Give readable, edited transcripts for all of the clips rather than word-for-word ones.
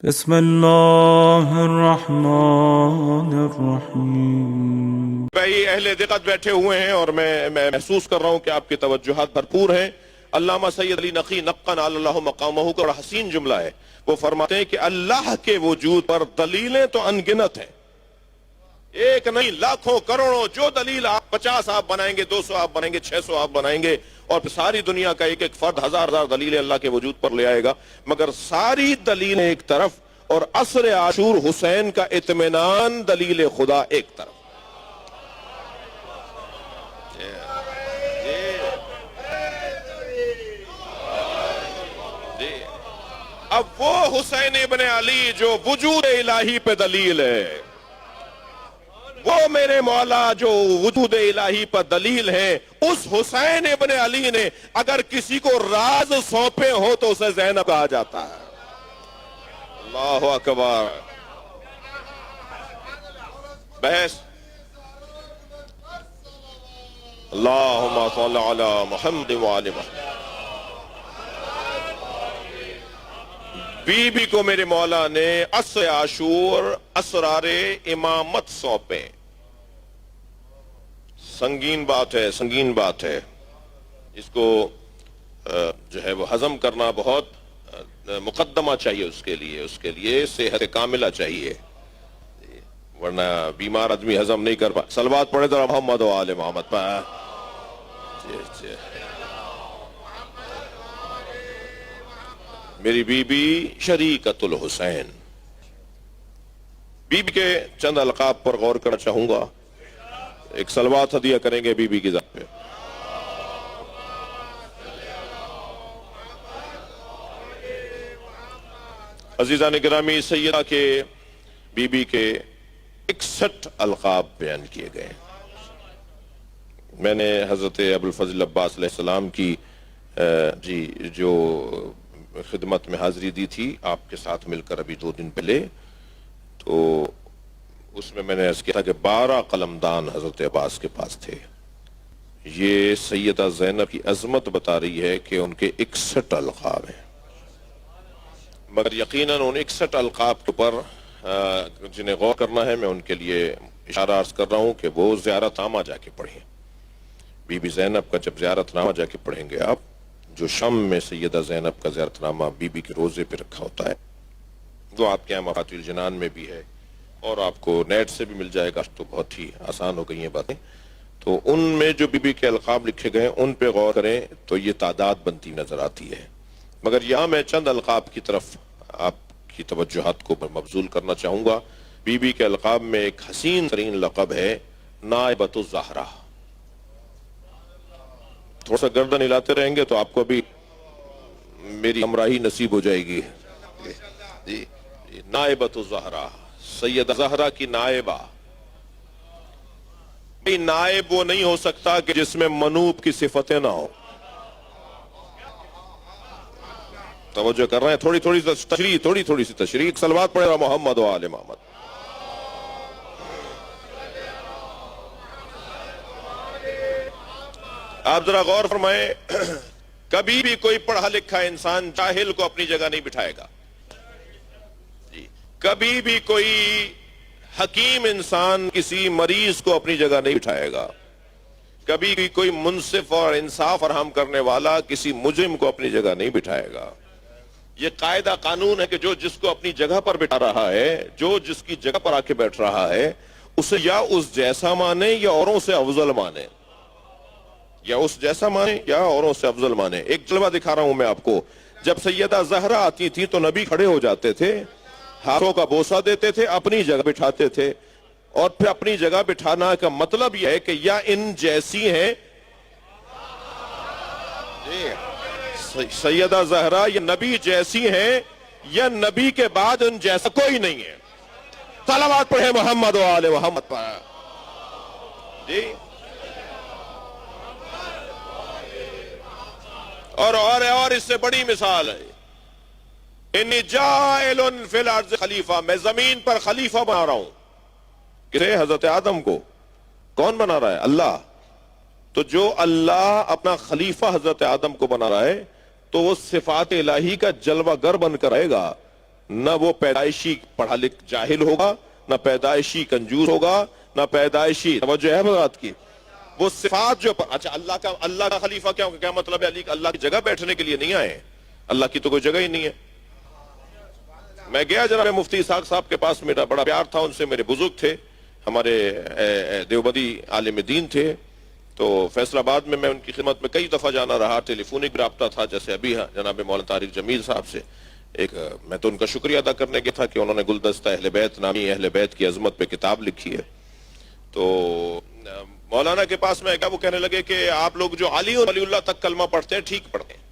بسم اللہ الرحمن الرحیم۔ بھائی اہل دقت بیٹھے ہوئے ہیں اور میں محسوس کر رہا ہوں کہ آپ کی توجہات بھرپور ہیں۔ علامہ سید علی نقی نقن علی اللہ مقامہ کا بڑا حسین جملہ ہے، وہ فرماتے ہیں کہ اللہ کے وجود پر دلیلیں تو انگنت ہیں، ایک نہیں لاکھوں کروڑوں، جو دلیل آپ 50 آپ بنائیں گے، 200 آپ بنائیں گے، 600 آپ بنائیں گے، اور پھر ساری دنیا کا ایک ایک فرد ہزار دلیلیں اللہ کے وجود پر لے آئے گا، مگر ساری دلیلیں ایک طرف اور عصر عاشور حسین کا اطمینان دلیل خدا ایک طرف۔ اب وہ حسین ابن علی جو وجود الہی پہ دلیل ہے، وہ میرے مولا جو وجود الہی پر دلیل ہے، اس حسین ابن علی نے اگر کسی کو راز سونپے ہو تو اسے زینب کہا جاتا ہے۔ اللہ اکبر۔ بحث اللہم صلی علی محمد وآل محمد۔ بی بی کو میرے مولا نے عصر عاشور اسرار امامت سونپے۔ سنگین بات ہے، سنگین بات ہے، اس کو جو ہے وہ ہضم کرنا بہت مقدمہ چاہیے، اس کے لیے صحت کاملہ چاہیے، ورنہ بیمار آدمی ہضم نہیں کر پائے۔ صلوات پڑھے ذرا محمد و آل محمد پر۔ میری بی بی شریکت الحسین، بی بی کے چند القاب پر غور کرنا چاہوں گا، ایک صلوات ہدیہ کریں گے بی بی کی ذات پہ۔ عزیزان گرامی، سیدہ کے بی بی کے 61 القاب بیان کیے گئے۔ میں نے حضرت ابوالفضل عباس علیہ السلام کی جو خدمت میں حاضری دی تھی آپ کے ساتھ مل کر ابھی 2 دن پہلے، تو اس میں نے عرض کیا تھا کہ 12 قلمدان حضرت عباس کے پاس تھے۔ یہ سیدہ زینب کی عظمت بتا رہی ہے کہ ان کے 61 القاب ہیں، مگر یقیناً ان 61 القاب کے اوپر جنہیں غور کرنا ہے، میں ان کے لیے اشارہ عرض کر رہا ہوں کہ وہ زیارت نامہ جا کے پڑھیں۔ بی بی زینب کا جب زیارت نامہ جا کے پڑھیں گے آپ، جو شام میں سیدہ زینب کا زیارت نامہ بی بی کے روزے پہ رکھا ہوتا ہے، وہ آپ کے یہاں مفاتیح الجنان میں بھی ہے اور آپ کو نیٹ سے بھی مل جائے گا، تو بہت ہی آسان ہو گئی ہیں باتیں۔ تو ان میں جو بی بی کے القاب لکھے گئے ان پہ غور کریں تو یہ تعداد بنتی نظر آتی ہے، مگر یہاں میں چند القاب کی طرف آپ کی توجہات کو مبذول کرنا چاہوں گا۔ بی بی کے القاب میں ایک حسین ترین لقب ہے نائبۃ الزہرا۔ تھوڑا سا گردن ہلاتے رہیں گے تو آپ کو بھی میری ہمراہی نصیب ہو جائے گی۔ جی، نائبۃ الزہرا، سیدہ زہرا کی نائبہ۔ نائب وہ نہیں ہو سکتا کہ جس میں منوب کی صفتیں نہ ہو۔ توجہ کر رہے ہیں؟ تھوڑی سی تشریح، صلوات پڑھے محمد و آل محمد۔ آپ ذرا غور فرمائیں، کبھی بھی کوئی پڑھا لکھا انسان جاہل کو اپنی جگہ نہیں بٹھائے گا، کبھی بھی کوئی حکیم انسان کسی مریض کو اپنی جگہ نہیں بٹھائے گا، کبھی بھی کوئی منصف اور انصاف فراہم کرنے والا کسی مجرم کو اپنی جگہ نہیں بٹھائے گا۔ یہ قاعدہ قانون ہے کہ جو جس کو اپنی جگہ پر بٹھا رہا ہے، جو جس کی جگہ پر آ کے بیٹھ رہا ہے، اسے یا اس جیسا مانے یا اوروں سے افضل مانے، یا اس جیسا مانے یا اوروں سے افضل مانے۔ ایک جلوہ دکھا رہا ہوں میں آپ کو، جب سیدہ زہرا آتی تھی تو نبی کھڑے ہو جاتے تھے، ہاتھوں کا بوسہ دیتے تھے، اپنی جگہ بٹھاتے تھے، اور پھر اپنی جگہ بٹھانا کا مطلب یہ ہے کہ یا ان جیسی ہیں سیدہ زہرا، یا نبی جیسی ہیں، یا نبی کے بعد ان جیسا کوئی نہیں ہے۔ صلوات پڑھے محمد و آل محمد پر۔ جی، اور اس سے بڑی مثال ہے، انی جاعل فی الارض خلیفہ، میں زمین پر خلیفہ بنا رہا ہوں۔ کسے؟ حضرت آدم کو۔ کون بنا رہا ہے؟ اللہ۔ تو جو اللہ اپنا خلیفہ حضرت آدم کو بنا رہا ہے تو وہ صفات الہی کا جلوہ گر بن کر آئے گا، نہ وہ پیدائشی پڑھا لکھ جاہل ہوگا، نہ پیدائشی کنجوس ہوگا، نہ پیدائشی، توجہ ہے بات کی، وہ صفات جو اچھا اللہ کا خلیفہ کیا مطلب ہے؟ علی اللہ کی جگہ بیٹھنے کے لیے نہیں آئے، اللہ کی تو کوئی جگہ ہی نہیں ہے۔ میں گیا جناب مفتی اسحاق صاحب کے پاس، میرا بڑا پیار تھا ان سے، میرے بزرگ تھے، ہمارے دیوبندی عالم دین تھے، تو فیصل آباد میں ان کی خدمت میں کئی دفعہ جانا رہا، ٹیلی فونک رابطہ تھا، جیسے ابھی جناب مولانا طارق جمیل صاحب سے میں تو ان کا شکریہ ادا کرنے کے تھا کہ انہوں نے گلدستہ اہل بیت نامی اہل بیت کی عظمت پہ کتاب لکھی ہے۔ تو مولانا کے پاس میں گیا، وہ کہنے لگے کہ آپ لوگ جو علی اور ولی اللہ تک کلمہ پڑھتے ہیں ٹھیک پڑھتے ہیں۔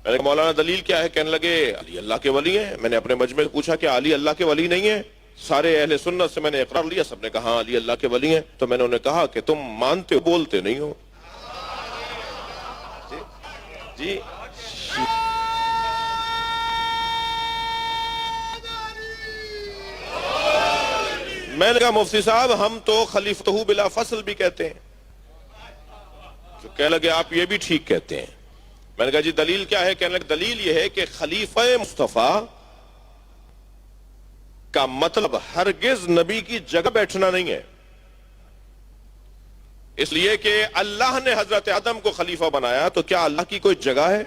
میں نے کہا مولانا دلیل کیا ہے؟ کہنے لگے علی اللہ کے ولی ہیں۔ میں نے اپنے مجمع سے پوچھا کہ علی اللہ کے ولی نہیں ہیں؟ سارے اہل سنت سے میں نے اقرار لیا، سب نے کہا ہاں علی اللہ کے ولی ہیں۔ تو میں نے انہیں کہا کہ تم مانتے ہو بولتے نہیں ہو۔ جی میں نے کہا مفتی صاحب ہم تو خلیفتہ بلا فصل بھی کہتے ہیں۔ جو کہنے لگے آپ یہ بھی ٹھیک کہتے ہیں۔ میں نے کہا جی دلیل کیا ہے؟ کہنے لگے دلیل یہ ہے کہ خلیفہ مصطفیٰ کا مطلب ہرگز نبی کی جگہ بیٹھنا نہیں ہے، اس لیے کہ اللہ نے حضرت آدم کو خلیفہ بنایا، تو کیا اللہ کی کوئی جگہ ہے؟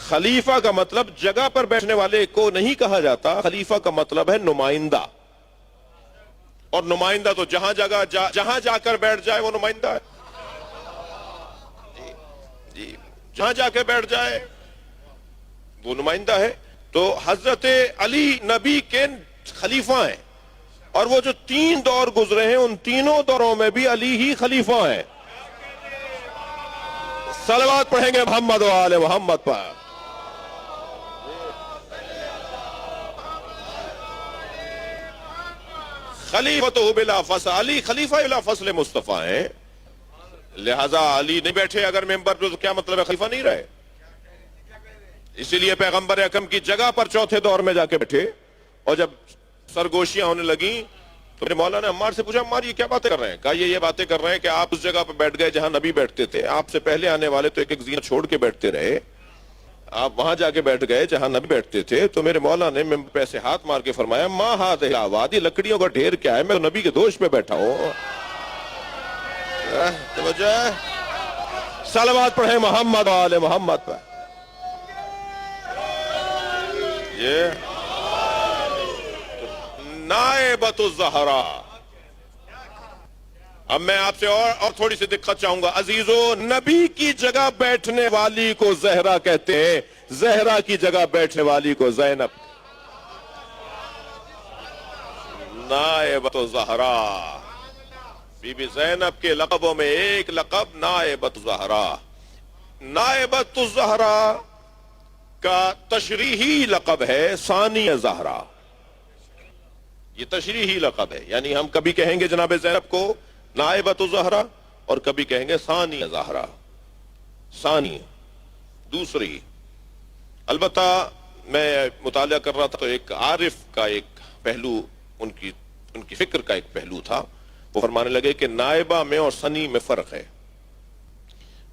خلیفہ کا مطلب جگہ پر بیٹھنے والے کو نہیں کہا جاتا، خلیفہ کا مطلب ہے نمائندہ، اور نمائندہ تو جہاں جا کر بیٹھ جائے وہ نمائندہ ہے۔ جی جہاں جا کے بیٹھ جائے وہ نمائندہ ہے۔ تو حضرت علی نبی کے خلیفہ ہیں، اور وہ جو 3 دور گزرے ہیں ان تینوں دوروں میں بھی علی ہی خلیفہ ہیں۔ صلوات پڑھیں گے محمد و آل محمد پر۔ خلیفۃ بلا فصل، علی خلیفہ بلا فصل مصطفیٰ ہیں، لہذا علی نہیں بیٹھے اگر ممبر پہ تو کیا مطلب ہے خلیفہ نہیں رہے؟ اسی لیے پیغمبر اکرم کی جگہ پر چوتھے دور میں جا کے بیٹھے، اور جب سرگوشیاں ہونے لگیں تو میرے مولانا عمار سے پوچھا عمار یہ کیا باتیں کر رہے ہیں؟ کہا یہ باتیں کر رہے ہیں کہ آپ اس جگہ پہ بیٹھ گئے جہاں نبی بیٹھتے تھے، آپ سے پہلے آنے والے تو ایک زینت چھوڑ کے بیٹھتے رہے، آپ وہاں جا کے بیٹھ گئے جہاں نبی بیٹھتے تھے۔ تو میرے مولا نے پیسے ہاتھ مار کے فرمایا ما ہذہ الوادی، لکڑیوں کا ڈھیر کیا ہے، میں نبی کے دوش پہ بیٹھا ہوں۔ صلوات پڑھیں محمد و آل محمد پر۔ یہ نائبۃ الزہرا۔ اب میں آپ سے اور تھوڑی سی دقت چاہوں گا عزیزو، نبی کی جگہ بیٹھنے والی کو زہرا کہتے ہیں، زہرا کی جگہ بیٹھنے والی کو زینب۔ نائبۃ الزہرا، بی بی زینب کے لقبوں میں ایک لقب نائبۃ الزہرا۔ نائبۃ الزہرا کا تشریحی لقب ہے ثانی زہرا، یہ تشریحی لقب ہے، یعنی ہم کبھی کہیں گے جناب زینب کو نائبۃ الزہرا اور کبھی کہیں گے ثانی زہرا، ثانی دوسری۔ البتہ میں مطالعہ کر رہا تھا تو ایک عارف کا ایک پہلو، ان کی فکر کا ایک پہلو تھا، وہ فرمانے لگے کہ نائبہ میں اور ثانی میں فرق ہے۔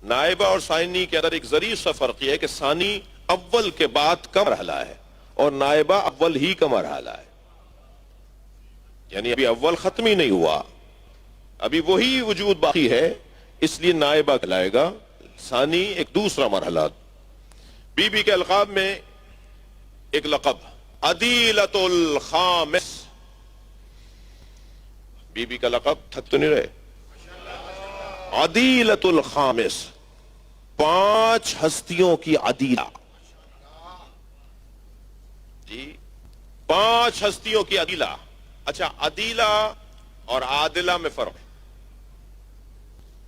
نائبہ اور ثانی کے اندر ایک ذریع سا فرق یہ ہے کہ ثانی اول کے بعد کا مرحلہ ہے اور نائبہ اول ہی کا مرحلہ ہے، یعنی ابھی اول ختم ہی نہیں ہوا، ابھی وہی وجود باقی ہے، اس لیے نائبہ کہلائے گا، ثانی ایک دوسرا مرحلہ۔ بی بی کے القاب میں ایک لقب عدیلۃ الخامس، بی بی کا لقب تھک تو نہیں رہے، عدیلۃ الخامس، 5 ہستیوں کی عدیلہ، جی 5 ہستیوں کی عدیلہ۔ اچھا عدیلہ اور عادلہ میں فرق ہے۔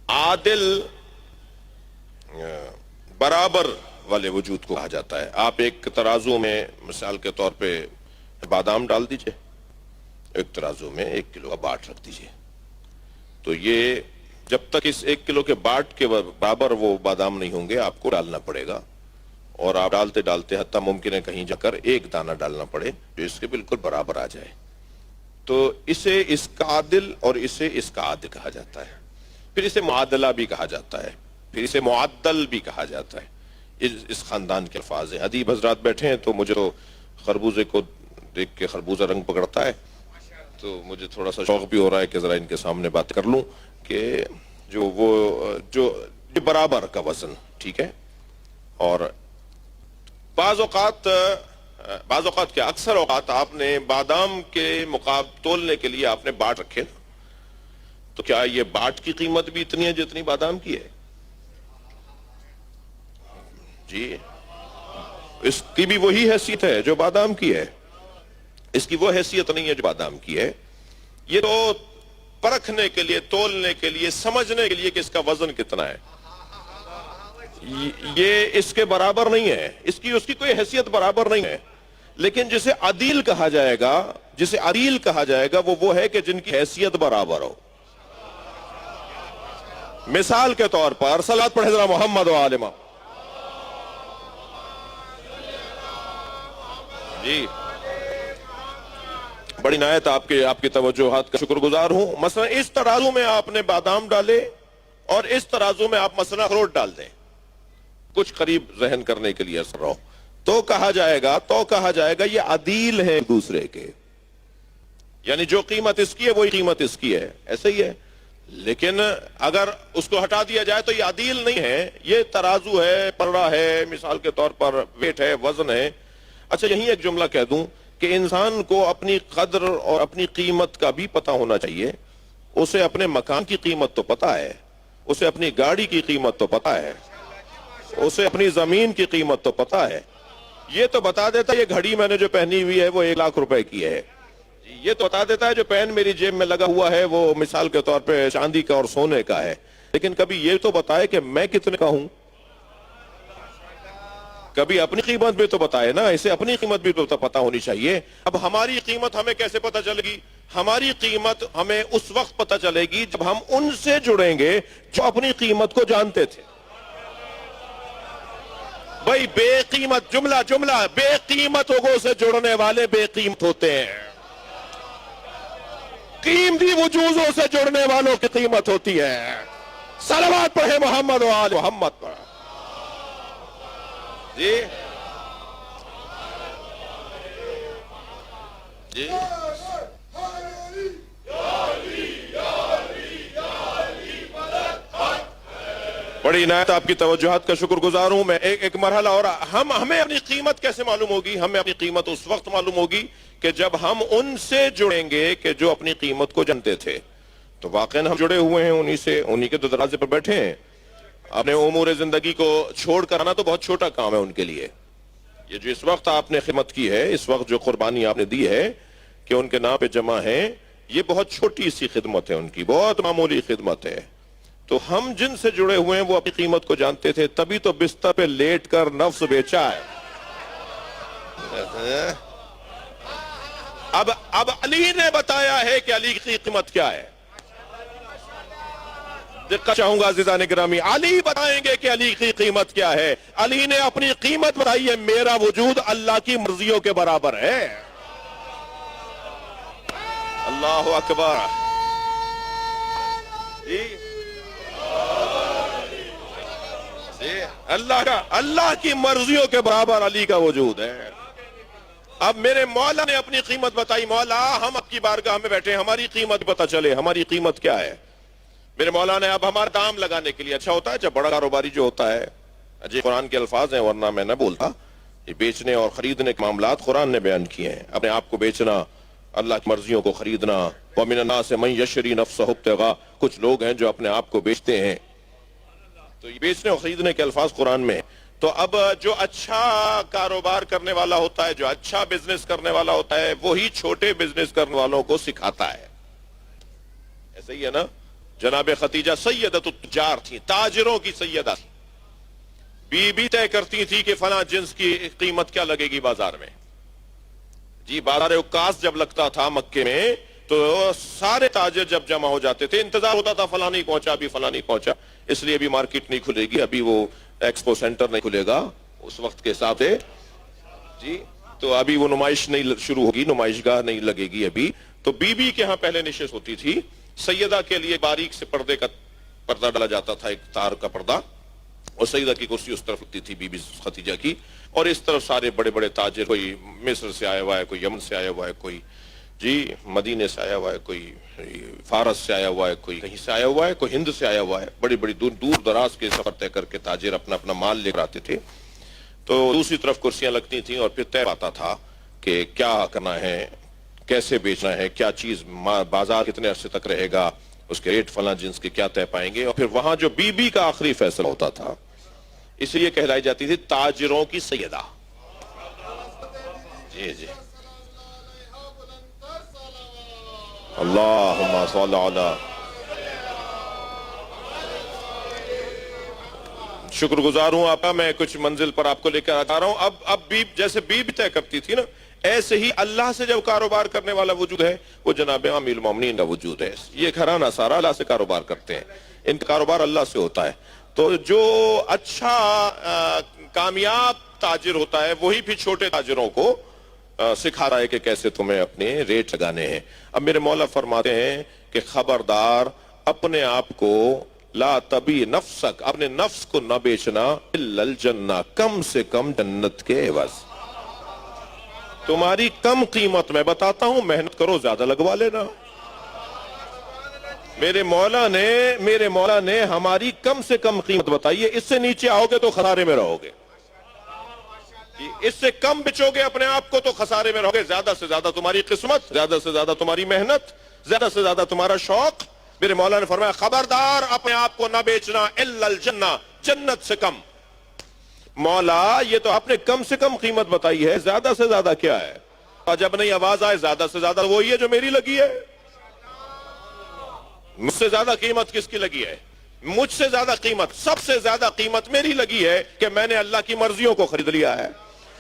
عادل برابر والے وجود کو کہا جاتا ہے۔ آپ ایک ترازو میں مثال کے طور پہ بادام ڈال دیجئے، ایک ترازو میں 1 کلو کا باٹ رکھ دیجئے، تو یہ جب تک اس 1 کلو کے باٹ کے برابر وہ بادام نہیں ہوں گے آپ کو ڈالنا پڑے گا، اور آپ ڈالتے ڈالتے حتیٰ ممکن ہے کہیں جا کر 1 دانہ ڈالنا پڑے جو اس کے بالکل برابر آ جائے، تو اسے اس کا عادل اور اسے اس کا عادل کہا جاتا ہے۔ پھر اسے معادلہ بھی کہا جاتا ہے، پھر اسے معدل بھی کہا جاتا ہے۔ اس خاندان کے الفاظ ہیں. ادیب حضرات بیٹھے ہیں تو مجھے تو خربوزے کو دیکھ کے خربوزہ رنگ پکڑتا ہے، تو مجھے تھوڑا سا شوق بھی ہو رہا ہے کہ ذرا ان کے سامنے بات کر لوں کہ جو برابر کا وزن ٹھیک ہے. اور بعض اوقات کیا اکثر اوقات آپ نے بادام کے تولنے کے لیے آپ نے باٹ رکھے نا، تو کیا یہ باٹ کی قیمت بھی اتنی ہے جتنی بادام کی ہے؟ جی اس کی بھی وہی حیثیت ہے جو بادام کی ہے، اس کی وہ حیثیت نہیں ہے جو بادام کی ہے. یہ تو پرکھنے کے لیے، تولنے کے لیے، سمجھنے کے لیے کہ اس کا وزن کتنا ہے، یہ اس کے برابر نہیں ہے، اس کی کوئی حیثیت برابر نہیں ہے. لیکن جسے عدیل کہا جائے گا وہ ہے کہ جن کی حیثیت برابر ہو. مثال کے طور پر صلوات پڑھے ذرا محمد و آل محمد. جی بڑی نہایت آپ کی توجہات کا شکر گزار ہوں. مثلا اس ترازو میں آپ نے بادام ڈالے اور اس ترازو میں آپ مثلا اخروٹ ڈال دیں، کچھ قریب ذہن کرنے کے لیے اثر رہو، تو کہا جائے گا یہ عدیل ہیں دوسرے کے، یعنی جو قیمت اس کی ہے وہی قیمت اس کی ہے، ایسے ہی ہے. لیکن اگر اس کو ہٹا دیا جائے تو یہ عدیل نہیں ہے، یہ ترازو ہے، پلڑا ہے، مثال کے طور پر ویٹ ہے، وزن ہے. اچھا یہیں ایک جملہ کہہ دوں کہ انسان کو اپنی قدر اور اپنی قیمت کا بھی پتہ ہونا چاہیے. اسے اپنے مکان کی قیمت تو پتہ ہے، اسے اپنی گاڑی کی قیمت تو پتہ ہے، اسے اپنی زمین کی قیمت تو پتہ ہے. یہ تو بتا دیتا ہے یہ گھڑی میں نے جو پہنی ہوئی ہے وہ 1 لاکھ روپے کی ہے. یہ تو بتا دیتا ہے جو پین میری جیب میں لگا ہوا ہے وہ مثال کے طور پہ چاندی کا اور سونے کا ہے. لیکن کبھی یہ تو بتائے کہ میں کتنے کا ہوں، کبھی اپنی قیمت بھی تو بتائے نا، اسے اپنی قیمت بھی تو پتہ ہونی چاہیے. اب ہماری قیمت ہمیں کیسے پتہ چلے گی؟ ہماری قیمت ہمیں اس وقت پتہ چلے گی جب ہم ان سے جڑیں گے جو اپنی قیمت کو جانتے تھے. بھائی بے قیمت جملہ بے قیمت لوگوں سے جڑنے والے بے قیمت ہوتے ہیں، قیمتی وجوہوں سے جڑنے والوں کی قیمت ہوتی ہے. صلوات پڑھے محمد و آل محمد پر. جی جی بڑی عنایت آپ کی توجہات کا شکر گزار ہوں میں. ایک مرحلہ اور ہمیں اپنی قیمت کیسے معلوم ہوگی؟ ہمیں اپنی قیمت اس وقت معلوم ہوگی کہ جب ہم ان سے جڑیں گے کہ جو اپنی قیمت کو جانتے تھے. تو واقعاً ہم جڑے ہوئے ہیں انہی کے دروازے پر بیٹھے ہیں. اپنے امور زندگی کو چھوڑ کر آنا تو بہت چھوٹا کام ہے ان کے لیے. یہ جو اس وقت آپ نے خدمت کی ہے، اس وقت جو قربانی آپ نے دی ہے کہ ان کے نام پہ جمع ہیں، یہ بہت چھوٹی سی خدمت ہے، ان کی بہت معمولی خدمت ہے. تو ہم جن سے جڑے ہوئے ہیں وہ اپنی قیمت کو جانتے تھے، تبھی تو بستر پہ لیٹ کر نفس بیچا ہے. اب علی نے بتایا ہے کہ علی کی قیمت کیا ہے. دقت چاہوں گا عزیزان گرامی، علی بتائیں گے کہ علی کی قیمت کیا ہے. علی نے اپنی قیمت بتائی ہے، میرا وجود اللہ کی مرضیوں کے برابر ہے. اللہ اکبر. جی اللہ کی مرضیوں کے برابر علی کا وجود ہے. اب میرے مولا نے اپنی قیمت بتائی. مولا ہم آپ کی بارگاہ میں بیٹھے، ہماری قیمت پتہ چلے، ہماری قیمت کیا ہے. میرے مولا نے اب ہمارا دام لگانے کے لیے، اچھا ہوتا ہے جب بڑا کاروباری جو ہوتا ہے، جی قرآن کے الفاظ ہیں ورنہ میں نہ بولتا، یہ بیچنے اور خریدنے کے معاملات قرآن نے بیان کیے ہیں. اپنے آپ کو بیچنا، اللہ کی مرضیوں کو خریدنا. وَمِنَ النَّاسِ مَن يَشْتَرِي نَفْسَهُ ابْتِغَاءَ، کچھ لوگ ہیں جو اپنے آپ کو بیچتے ہیں. تو یہ بیچنے اور خریدنے کے الفاظ قرآن میں. تو اب جو اچھا کاروبار کرنے والا ہوتا ہے، جو اچھا بزنس کرنے والا ہوتا ہے، وہی چھوٹے بزنس کرنے والوں کو سکھاتا ہے. ایسے ہی ہے نا. جناب خدیجہ سیدۃ التجار تھی، تاجروں کی سیدہ تھی. بی طے کرتی تھی کہ فلاں جنس کی قیمت کیا لگے گی بازار میں. جی بازار عکاظ جب لگتا تھا مکے میں تو سارے تاجر جب جمع ہو جاتے تھے، انتظار ہوتا تھا فلاں نہیں پہنچا، ابھی فلاں نہیں پہنچا، اس لیے ابھی مارکیٹ نہیں کھلے گی، ابھی وہ ایکسپو سینٹر نہیں کھلے گا اس وقت کے حساب سے. جی تو ابھی وہ نمائش نہیں شروع ہوگی، نمائش گاہ نہیں لگے گی ابھی. تو بی کے ہاں پہلے نشست ہوتی تھی. سیدہ کے لیے باریک سے پردے کا پردہ ڈالا جاتا تھا، ایک تار کا پردہ. اور سیدہ کی کرسی اس طرف ہوتی تھی بی بی خدیجہ کی، اور اس طرف سارے بڑے بڑے تاجر، کوئی مصر سے آیا ہوا ہے، کوئی یمن سے آیا ہوا ہے، کوئی مدینے سے آیا ہوا ہے، کوئی فارس سے آیا ہوا ہے، کوئی کہیں سے آیا ہوا ہے، کوئی ہند سے آیا ہوا ہے، بڑی بڑی دور دراز کے سفر طے کر کے تاجر اپنا اپنا مال لے کر آتے تھے. تو دوسری طرف کرسیاں لگتی تھیں اور پھر طے آتا تھا کہ کیا کرنا ہے، کیسے بیچنا ہے، کیا چیز بازار کتنے عرصے تک رہے گا، اس کے ریٹ فلاں جنس کے کیا طے پائیں گے، اور پھر وہاں جو بی بی کا آخری فیصلہ ہوتا تھا. اس لیے کہلائی جاتی تھی تاجروں کی سیدہ. جی اللہم صل علی. شکر گزار ہوں آپ کا، میں کچھ منزل پر آپ کو لے کر آ رہا ہوں. اب جیسے بی طے کرتی تھی نا، ایسے ہی اللہ سے جب کاروبار کرنے والا وجود ہے وہ جناب امیر المومنین کا وجود ہے. یہ گھرانہ سارا اللہ سے کاروبار کرتے ہیں، ان کا کاروبار اللہ سے ہوتا ہے. تو جو اچھا کامیاب تاجر ہوتا ہے وہی پھر چھوٹے تاجروں کو سکھا رہا ہے کہ کیسے تمہیں اپنے ریٹ لگانے ہیں. اب میرے مولا فرماتے ہیں کہ خبردار اپنے آپ کو لا تبی نفسک، اپنے نفس کو نہ بیچنا الا الجنہ، کم سے کم جنت کے عوض. تمہاری کم قیمت میں بتاتا ہوں، محنت کرو زیادہ لگوا لینا. میرے مولا نے ہماری کم سے کم قیمت بتائی ہے. اس سے نیچے آؤ گے تو خسارے میں رہو گے، اس سے کم بچو گے اپنے آپ کو تو خسارے میں رہو گے. زیادہ سے زیادہ تمہاری قسمت، زیادہ سے زیادہ تمہاری محنت، زیادہ سے زیادہ تمہارا شوق. میرے مولا نے فرمایا خبردار اپنے آپ کو نہ بیچنا الا الجنہ، جنت سے کم. مولا یہ تو آپ نے کم سے کم قیمت بتائی ہے، زیادہ سے زیادہ کیا ہے؟ اور جب نہیں آواز آئے زیادہ سے زیادہ وہی ہے جو میری لگی ہے. مجھ سے زیادہ قیمت کس کی لگی ہے؟ مجھ سے زیادہ قیمت، سب سے زیادہ قیمت میری لگی ہے کہ میں نے اللہ کی مرضیوں کو خرید لیا ہے.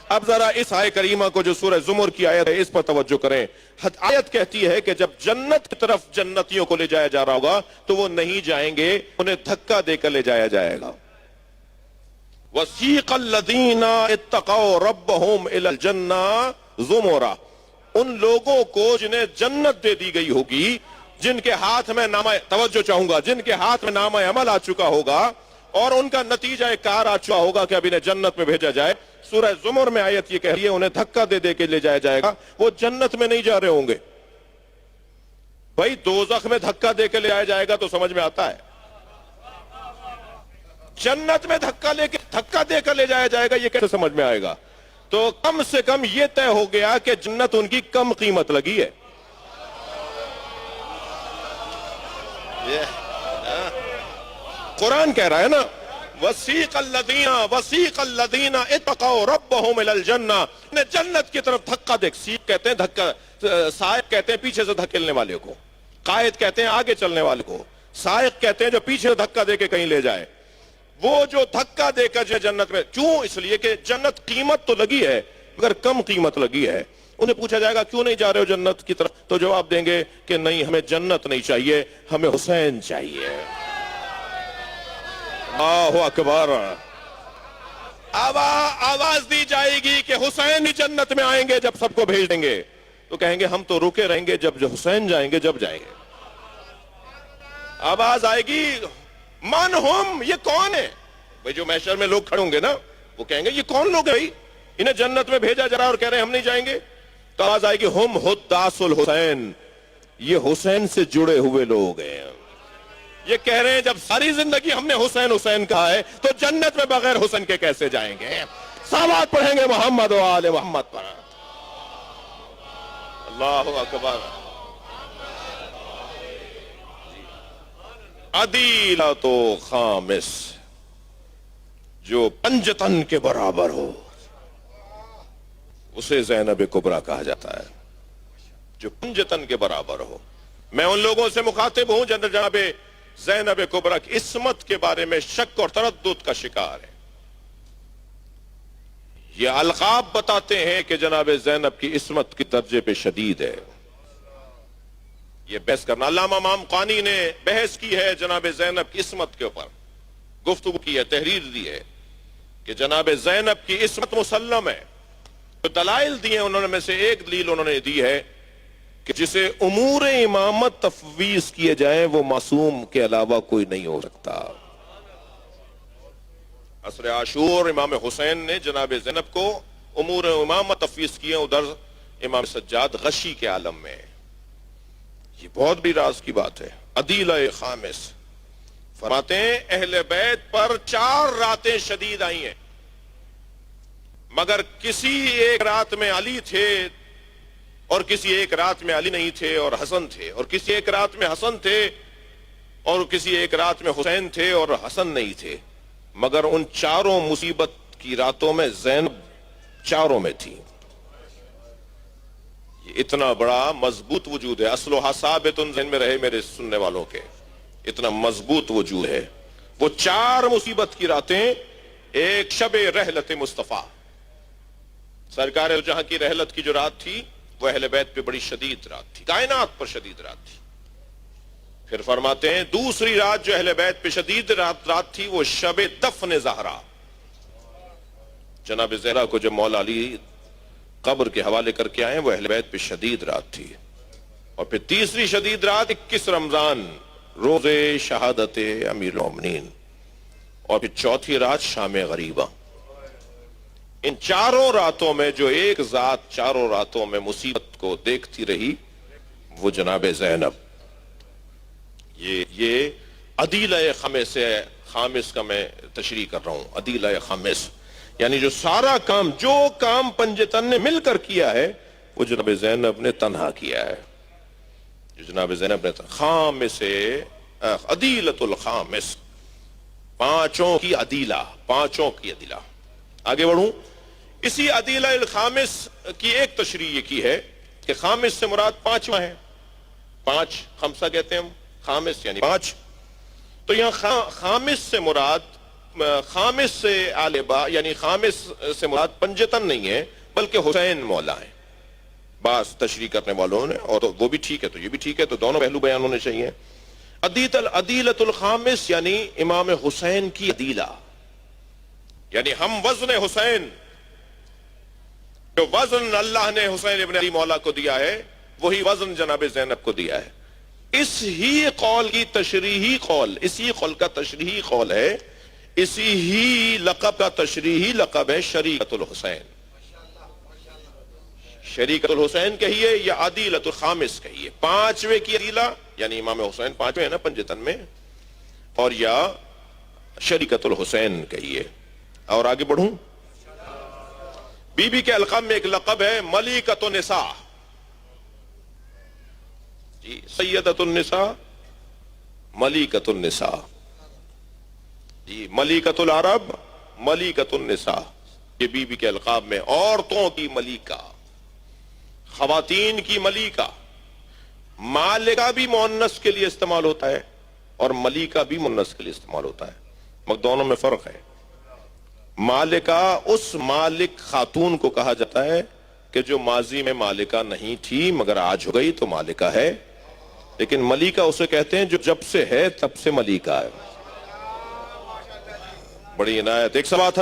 اب ذرا اس آیت کریمہ کو جو سورہ زمر کی آیت ہے اس پر توجہ کریں. آیت کہتی ہے کہ جب جنت کی طرف جنتیوں کو لے جایا جا رہا ہوگا تو وہ نہیں جائیں گے، انہیں دھکا دے کر لے جایا جائے گا. وَسِيقَ الَّذِينَ اتَّقَوْا رَبَّهُمْ إِلَى الْجَنَّةِ زُمُرًا، ان لوگوں کو جنہیں جنت دے دی گئی ہوگی، جن کے ہاتھ میں نامہ، توجہ چاہوں گا، جن کے ہاتھ میں نامہ عمل آ چکا ہوگا اور ان کا نتیجہ کار آ چکا ہوگا کہ اب انہیں جنت میں بھیجا جائے. سورہ زمر میں آیت یہ کہہ رہی ہے انہیں دھکا دے دے کے لے جایا جائے گا. وہ جنت میں نہیں جا رہے ہوں گے. بھائی دوزخ میں دھکا دے کے لے جایا جائے گا تو سمجھ میں آتا ہے، جنت میں دھکا دے کر لے جایا جائے گا یہ کیسے سمجھ میں آئے گا؟ تو کم سے کم یہ طے ہو گیا کہ جنت ان کی کم قیمت لگی ہے. قرآن کہہ رہا ہے نا وسیق الذین اتقوا ربهم الى الجنہ، جنت کی طرف دھکا دے. سیق کہتے ہیں دھکا، سائق کہتے ہیں پیچھے سے دھکیلنے والے کو، قائد کہتے ہیں آگے چلنے والے کو، سائق کہتے ہیں جو پیچھے سے دھکا دے کے کہیں لے جائے. وہ جو دھکا دے کر جنت میں، کیوں؟ اس لیے کہ جنت قیمت تو لگی ہے مگر کم قیمت لگی ہے. انہیں پوچھا جائے گا کیوں نہیں جا رہے ہو جنت کی طرف، تو جواب دیں گے کہ نہیں ہمیں جنت نہیں چاہیے، ہمیں حسین چاہیے. اللہ اکبر. آواز دی جائے گی کہ حسین ہی جنت میں آئیں گے جب سب کو بھیج دیں گے. تو کہیں گے ہم تو رکے رہیں گے، جب حسین جائیں گے جب جائیں گے. آواز آئے گی من ہم، یہ کون ہے بھئی؟ جو محشر میں لوگ کھڑے ہوں گے نا وہ کہیں گے یہ کون لوگ ہیں بھئی، انہیں جنت میں بھیجا جا رہا اور کہہ رہے ہیں ہم نہیں جائیں گے. تو آواز آئے گی ہم حداث الحسین، یہ حسین سے جڑے ہوئے لوگ ہیں. یہ کہہ رہے ہیں جب ساری زندگی ہم نے حسین حسین کہا ہے تو جنت میں بغیر حسین کے کیسے جائیں گے؟ صلوات پڑھیں گے محمد و آل محمد پر. اللہ اکبر. عدیلۃ خامس، جو پنجتن کے برابر ہو اسے زینب کبریٰ کہا جاتا ہے. جو پنجتن کے برابر ہو. میں ان لوگوں سے مخاطب ہوں جناب زینب کبریٰ کی عصمت کے بارے میں شک اور تردد کا شکار ہے. یہ القاب بتاتے ہیں کہ جناب زینب کی عصمت کی درجے پہ شدید ہے. یہ بحث کرنا، علامہ امام قانی نے بحث کی ہے جناب زینب کی عصمت کے اوپر، گفتگو کی ہے، تحریر دی ہے کہ جناب زینب کی عصمت مسلم ہے. تو دلائل دی ہیں انہوں نے سے ایک دلیل انہوں نے دی ہے کہ جسے امور امامت تفویض کیے جائیں وہ معصوم کے علاوہ کوئی نہیں ہو سکتا. عصر عاشور امام حسین نے جناب زینب کو امور امامت تفویض کیے، ادھر امام سجاد غشی کے عالم میں. یہ بہت بھی راز کی بات ہے. عدیلہ خامس فرماتے ہیں اہل بیت پر 4 راتیں شدید آئی ہیں، مگر کسی ایک رات میں علی تھے اور کسی ایک رات میں علی نہیں تھے اور حسن تھے، اور کسی ایک رات میں حسن تھے اور کسی ایک رات میں حسین تھے اور حسن نہیں تھے، مگر ان 4 مصیبت کی راتوں میں زینب 4 میں تھی. یہ اتنا بڑا مضبوط وجود ہے. اصلها ثابت ذہن میں رہے میرے سننے والوں کے، اتنا مضبوط وجود ہے. وہ 4 مصیبت کی راتیں، ایک شب رحلت مصطفیٰ، سرکار جہاں کی رحلت کی جو رات تھی وہ اہل بیت پہ بڑی شدید رات تھی، کائنات پر شدید رات تھی. پھر فرماتے ہیں دوسری رات جو اہل بیت پہ شدید رات تھی وہ شب دفن زہرا، جناب زہرا کو جب مولا علی قبر کے حوالے کر کے آئے وہ اہل بیت پہ شدید رات تھی. اور پھر تیسری شدید رات 21 رمضان روز شہادت امیر المومنین، اور پھر چوتھی رات شام غریبہ. ان 4 راتوں میں جو ایک ذات 4 راتوں میں مصیبت کو دیکھتی رہی وہ جناب زینب. یہ عدیلہ خامس کا میں تشریح کر رہا ہوں. عدیلہ خامس یعنی جو سارا کام، جو کام پنجتن نے مل کر کیا ہے وہ جناب زینب نے تنہا کیا ہے. جو جناب زینب نے خامس عدیلۃ الخامس، 5 کی عدیلہ، 5 کی عدیلہ. آگے بڑھوں. اسی عدیلہ الخامس کی ایک تشریح یہ کی ہے کہ خامس سے مراد 5واں ہے. 5 خمسہ کہتے ہیں ہم، خامس یعنی 5. تو یہاں خامس سے مراد خامس سے آلبا یعنی خامس سے مراد پنجتن نہیں ہے بلکہ حسین مولا ہیں. بعض تشریح کرنے والوں نے، اور وہ بھی ٹھیک ہے تو یہ بھی ٹھیک ہے، تو دونوں پہلو بیان ہونے چاہیے. عدیلۃ الخامس یعنی امام حسین کی عدیلہ، یعنی ہم وزن حسین، جو وزن اللہ نے حسین ابن علی مولا کو دیا ہے وہی وزن جناب زینب کو دیا ہے. اس ہی قول کی تشریحی قول، اسی قول کا تشریحی قول ہے، اسی ہی لقب کا تشریحی لقب ہے شریکت الحسین. شریکت الحسین کہیے یا عدیلۃ الخامس کہیے، 5ویں کی عدیلہ یعنی امام حسین 5ویں ہے نا پنجتن میں، اور یا شریکت الحسین کہیے. اور آگے بڑھوں. بی بی کے القاب میں ایک لقب ہے ملکۃ النساء، جی سیدۃ النساء، ملکۃ النساء، جی ملکۃ العرب، ملکۃ النساء. یہ بی بی کے القاب میں عورتوں کی ملکہ، خواتین کی ملکہ. مالکہ بھی مؤنث کے لیے استعمال ہوتا ہے اور ملکہ بھی مؤنث کے لیے استعمال ہوتا ہے، مگر دونوں میں فرق ہے. مالکہ اس مالک خاتون کو کہا جاتا ہے کہ جو ماضی میں مالکہ نہیں تھی مگر آج ہو گئی تو مالکہ ہے، لیکن ملکہ اسے کہتے ہیں جو جب سے ہے تب سے ملکہ ہے. بڑی عنایت. ایک سوال تھا